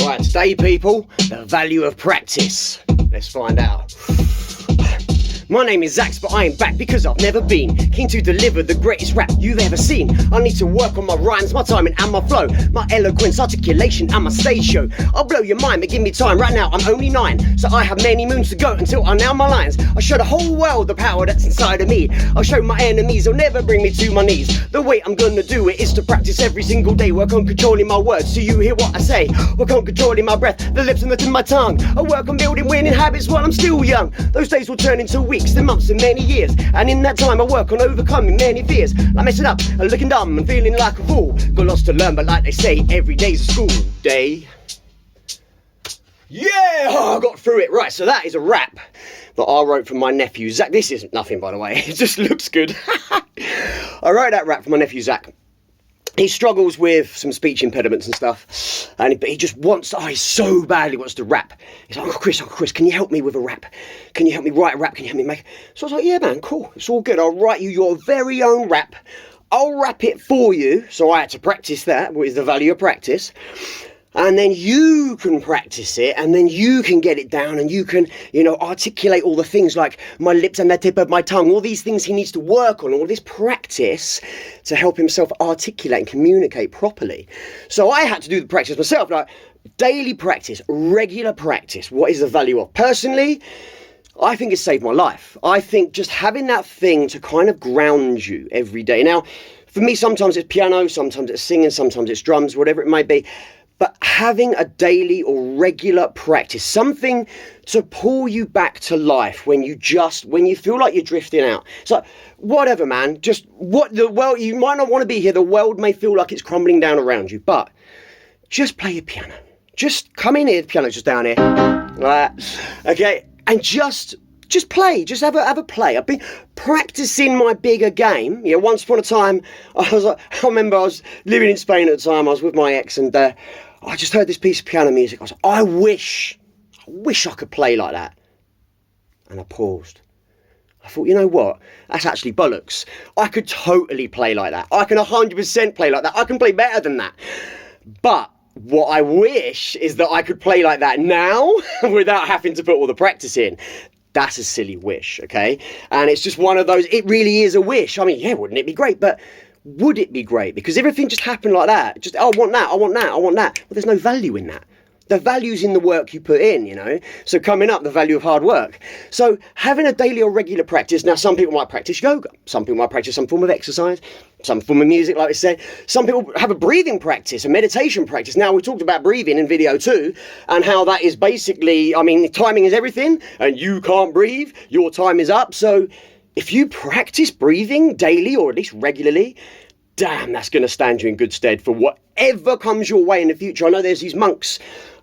Right, today people, the value of practice. Let's find out. My name is Zax, but I ain't back because I've never been keen to deliver the greatest rap you've ever seen. I need to work on my rhymes, my timing and my flow, my eloquence, articulation and my stage show. I'll blow your mind, but give me time. Right now I'm only 9, so I have many moons to go until I nail my lines. I'll show the whole world the power that's inside of me. I'll show my enemies they'll never bring me to my knees. The way I'm gonna do it is to practice every single day. Work on controlling my words so you hear what I say. Work on controlling my breath, the lips and the tip of my tongue. I work on building winning habits while I'm still young. Those days will turn into weeks, then months and many years. And in that time I work on overcoming many fears. Like messing up and looking dumb and feeling like a fool. Got lots to learn, but like they say, every day's a school day. Yeah, I got through it. Right, so that is a rap that I wrote for my nephew Zach. This isn't nothing, by the way. It just looks good. I wrote that rap for my nephew Zach. He struggles with some speech impediments and stuff, but he just wants, he so badly wants to rap. He's like, Uncle Chris, can you help me with a rap? Can you help me write a rap? Can you help me make? So I was like, yeah, man, cool. It's all good. I'll write you your very own rap. I'll rap it for you. So I had to practice that, which is the value of practice. And then you can practice it, and then you can get it down, and you can, articulate all the things like my lips and the tip of my tongue, all these things he needs to work on, all this practice to help himself articulate and communicate properly. So I had to do the practice myself, like daily practice, regular practice. What is the value of? Personally, I think it saved my life. I think just having that thing to kind of ground you every day. Now, for me, sometimes it's piano, sometimes it's singing, sometimes it's drums, whatever it might be. But having a daily or regular practice, something to pull you back to life when you feel like you're drifting out. So whatever, man, just you might not want to be here. The world may feel like it's crumbling down around you, but just play your piano. Just come in here, the piano's just down here. Okay, and just play, just have a play. I've been practicing my bigger game. Once upon a time, I remember I was living in Spain at the time. I was with my ex, and I just heard this piece of piano music. I was like, I wish I could play like that. And I paused. I thought, you know what? That's actually bollocks. I could totally play like that. I can 100% play like that. I can play better than that. But what I wish is that I could play like that now without having to put all the practice in. That's a silly wish, okay? And it's just one of those, it really is a wish. I mean, yeah, wouldn't it be great? But would it be great? Because everything just happened like that. Just, I want that, I want that, I want that. Well, there's no value in that. The value's in the work you put in, So coming up, the value of hard work. So having a daily or regular practice. Now, some people might practice yoga. Some people might practice some form of exercise, some form of music, like I said. Some people have a breathing practice, a meditation practice. Now, we talked about breathing in video 2 and how that is basically, timing is everything, and you can't breathe, your time is up. So if you practice breathing daily or at least regularly, damn, that's going to stand you in good stead for whatever comes your way in the future. I know there's these monks,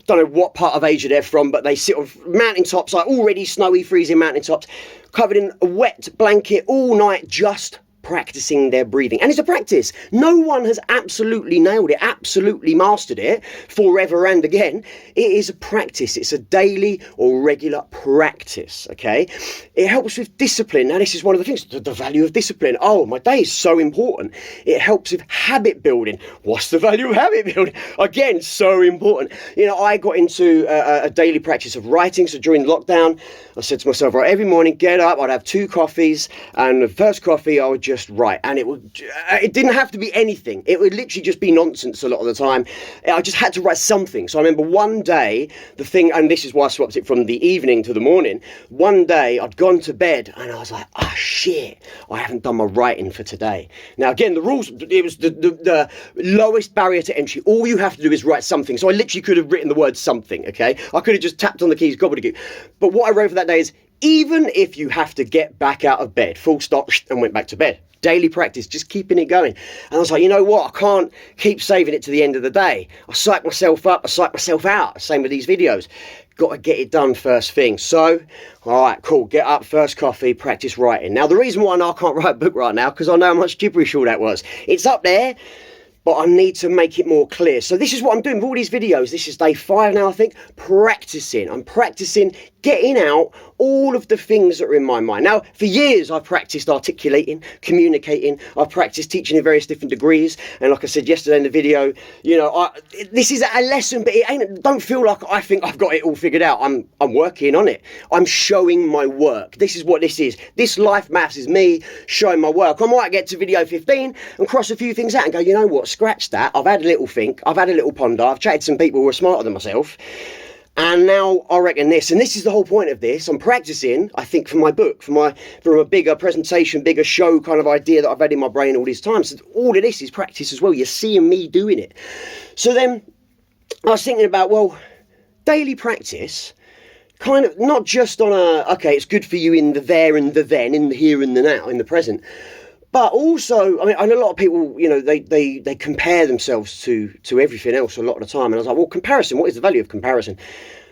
don't know what part of Asia they're from, but they sit on mountaintops, like already snowy, freezing mountaintops, covered in a wet blanket all night, just practicing their breathing. And it's a practice. No one has absolutely nailed it, absolutely mastered it forever and again. It is a practice. It's a daily or regular practice, okay? It helps with discipline. Now, this is one of the things, the value of discipline. Oh, my day is so important. It helps with habit building. What's the value of habit building? Again, so important. I got into a daily practice of writing. So during lockdown, I said to myself, right, every morning, get up, I'd have 2 coffees, and the first coffee, I would just write. And it didn't have to be anything. It would literally just be nonsense a lot of the time. I just had to write something. So I remember one day, the thing, and this is why I swapped it from the evening to the morning. One day, I'd gone to bed, and I was like, shit, I haven't done my writing for today. Now, again, the rules, it was the lowest barrier to entry. All you have to do is write something. So I literally could have written the word something, okay? I could have just tapped on the keys, gobbledygook. But what I wrote for that day is, even if you have to get back out of bed, full stop, and went back to bed. Daily practice, just keeping it going. And I was like, you know what? I can't keep saving it to the end of the day. I psych myself up, I psych myself out. Same with these videos. Got to get it done first thing. So, all right, cool. Get up, first coffee, practice writing. Now, the reason why I know I can't write a book right now, because I know how much gibberish all that was. It's up there, but I need to make it more clear. So this is what I'm doing with all these videos. This is day 5 now, I think. Practicing. I'm practicing getting out all of the things that are in my mind. Now, for years, I've practiced articulating, communicating. I've practiced teaching in various different degrees. And like I said yesterday in the video, you know, this is a lesson, but it ain't. Don't feel like I think I've got it all figured out. I'm working on it. I'm showing my work. This is what this is. This life maths is me showing my work. I might get to video 15 and cross a few things out and go, you know what, scratch that. I've had a little think. I've had a little ponder. I've chatted to some people who are smarter than myself. And now I reckon this, and this is the whole point of this. I'm practicing, I think, for my book, for a bigger presentation, bigger show kind of idea that I've had in my brain all this time. So all of this is practice as well. You're seeing me doing it. So then I was thinking about, well, daily practice, kind of not just on okay, it's good for you in the there and the then, in the here and the now, in the present. But also, I mean, I know a lot of people, you know, they compare themselves to everything else a lot of the time. And I was like, well, comparison, what is the value of comparison?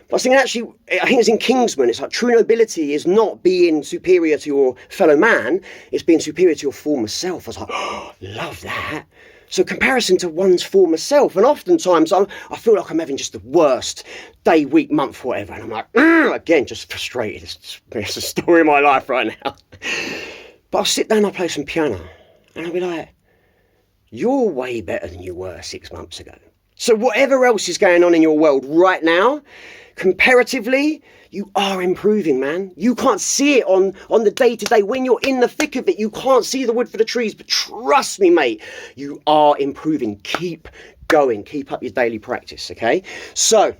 But I was thinking, actually, I think it's in Kingsman. It's like true nobility is not being superior to your fellow man. It's being superior to your former self. I was like, oh, love that. So comparison to one's former self. And oftentimes I feel like I'm having just the worst day, week, month, whatever. And I'm like, again, just frustrated. It's the story of my life right now. But I'll sit down, I'll play some piano, and I'll be like, you're way better than you were 6 months ago. So whatever else is going on in your world right now, comparatively, you are improving, man. You can't see it on the day-to-day. When you're in the thick of it, you can't see the wood for the trees. But trust me, mate, you are improving. Keep going. Keep up your daily practice, okay? So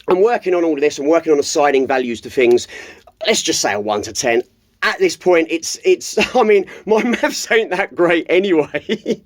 I'm working on all of this. I'm working on assigning values to things. Let's just say a 1 to 10. At this point, it's. I mean, my maths ain't that great anyway.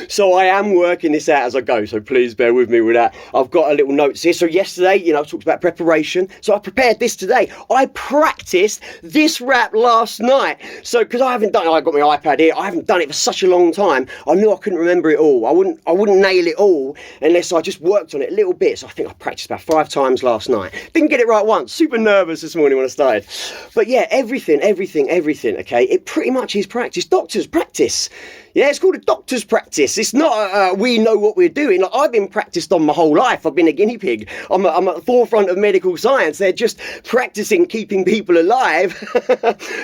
So I am working this out as I go. So please bear with me with that. I've got a little notes here. So yesterday, you know, I talked about preparation. So I prepared this today. I practiced this rap last night. So because I haven't done it, I got my iPad here. I haven't done it for such a long time. I knew I couldn't remember it all. I wouldn't nail it all unless I just worked on it a little bit. So I think I practiced about 5 times last night. Didn't get it right once. Super nervous this morning when I started. But yeah, everything, okay? It pretty much is practice. Doctors practice. Yeah, it's called a doctor's practice. It's not we know what we're doing. Like, I've been practiced on my whole life. I've been a guinea pig. I'm at the forefront of medical science. They're just practicing keeping people alive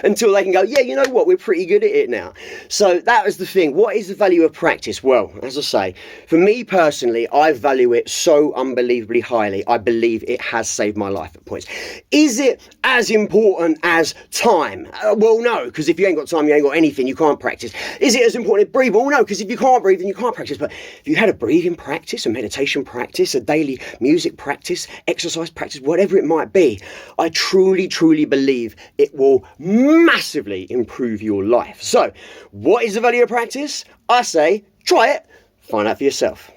until they can go, yeah, you know what, we're pretty good at it now. So that was the thing. What is the value of practice? Well, as I say, for me personally, I value it so unbelievably highly. I believe it has saved my life at points. Is it as important as time? Well, no, because if you ain't got time, you ain't got anything. You can't practice. Is it as important as breathe? Well, no, because if you can't breathe, then you can't practice. But if you had a breathing practice, a meditation practice, a daily music practice, exercise practice, whatever it might be, I truly, truly believe it will massively improve your life. So, what is the value of practice? I say, try it, find out for yourself.